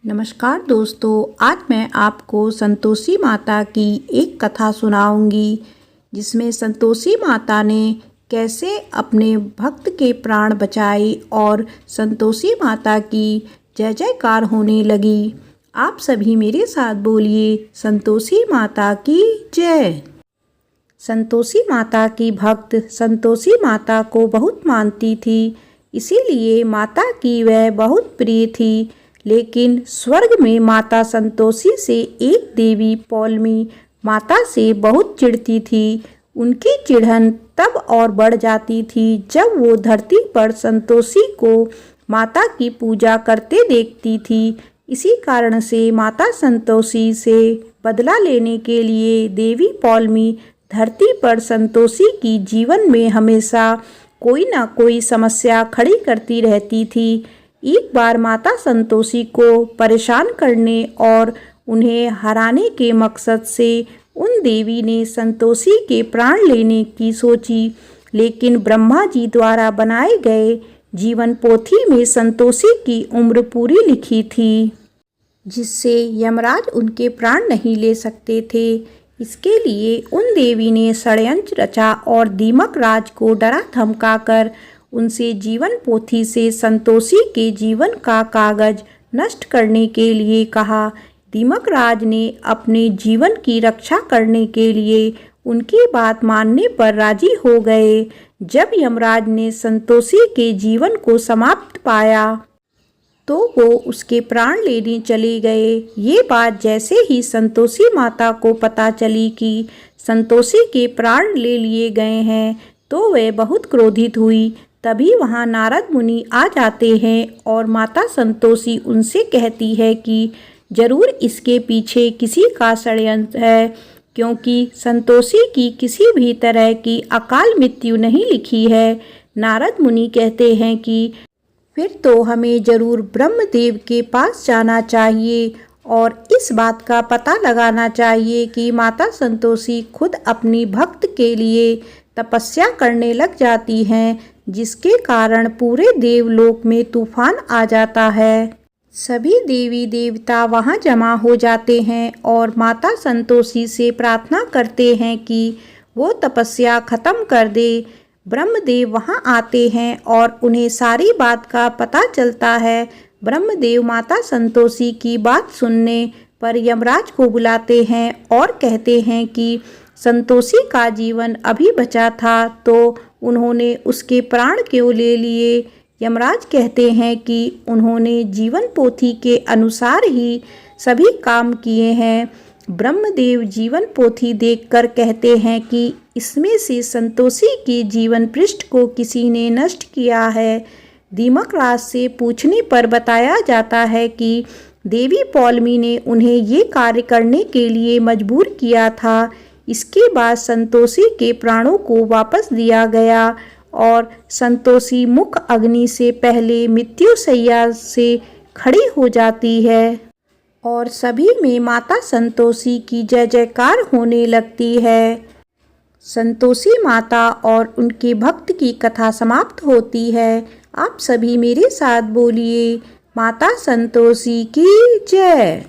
नमस्कार दोस्तों, आज मैं आपको संतोषी माता की एक कथा सुनाऊंगी जिसमें संतोषी माता ने कैसे अपने भक्त के प्राण बचाए और संतोषी माता की जय जयकार होने लगी। आप सभी मेरे साथ बोलिए, संतोषी माता की जय। संतोषी माता की भक्त संतोषी माता को बहुत मानती थी, इसीलिए माता की वह बहुत प्रिय थी। लेकिन स्वर्ग में माता संतोषी से एक देवी पौलमी माता से बहुत चिढ़ती थी। उनकी चिढ़न तब और बढ़ जाती थी जब वो धरती पर संतोषी को माता की पूजा करते देखती थी। इसी कारण से माता संतोषी से बदला लेने के लिए देवी पौलमी धरती पर संतोषी की जीवन में हमेशा कोई ना कोई समस्या खड़ी करती रहती थी। एक बार माता संतोषी को परेशान करने और उन्हें हराने के मकसद से उन देवी ने संतोषी के प्राण लेने की सोची, लेकिन ब्रह्मा जी द्वारा बनाए गए जीवन पोथी में संतोषी की उम्र पूरी लिखी थी, जिससे यमराज उनके प्राण नहीं ले सकते थे। इसके लिए उन देवी ने षड्यंत्र रचा और दीमक राज को डरा धमकाकर उनसे जीवन पोथी से संतोषी के जीवन का कागज नष्ट करने के लिए कहा। दीमक राज ने अपने जीवन की रक्षा करने के लिए उनकी बात मानने पर राजी हो गए। जब यमराज ने संतोषी के जीवन को समाप्त पाया तो वो उसके प्राण लेने चले गए। ये बात जैसे ही संतोषी माता को पता चली कि संतोषी के प्राण ले लिए गए हैं तो वह बहुत क्रोधित हुई। तभी वहाँ नारद मुनि आ जाते हैं और माता संतोषी उनसे कहती है कि जरूर इसके पीछे किसी का षड्यंत्र है, क्योंकि संतोषी की किसी भी तरह की अकाल मृत्यु नहीं लिखी है। नारद मुनि कहते हैं कि फिर तो हमें जरूर ब्रह्मदेव के पास जाना चाहिए और इस बात का पता लगाना चाहिए कि माता संतोषी खुद अपनी भक्त के लिए तपस्या करने लग जाती हैं, जिसके कारण पूरे देवलोक में तूफान आ जाता है। सभी देवी देवता वहां जमा हो जाते हैं और माता संतोषी से प्रार्थना करते हैं कि वो तपस्या खत्म कर दे। ब्रह्मदेव वहां आते हैं और उन्हें सारी बात का पता चलता है। ब्रह्मदेव माता संतोषी की बात सुनने पर यमराज को बुलाते हैं और कहते हैं कि संतोषी का जीवन अभी बचा था तो उन्होंने उसके प्राण क्यों ले लिए। यमराज कहते हैं कि उन्होंने जीवन पोथी के अनुसार ही सभी काम किए हैं। ब्रह्मदेव जीवन पोथी देखकर कहते हैं कि इसमें से संतोषी के जीवन पृष्ठ को किसी ने नष्ट किया है। दीमक राज से पूछने पर बताया जाता है कि देवी पौलमी ने उन्हें ये कार्य करने के लिए मजबूर किया था। इसके बाद संतोषी के प्राणों को वापस दिया गया और संतोषी मुख अग्नि से पहले मृत्यु शैया से खड़ी हो जाती है और सभी में माता संतोषी की जय जयकार होने लगती है। संतोषी माता और उनके भक्त की कथा समाप्त होती है। आप सभी मेरे साथ बोलिए, माता संतोषी की जय।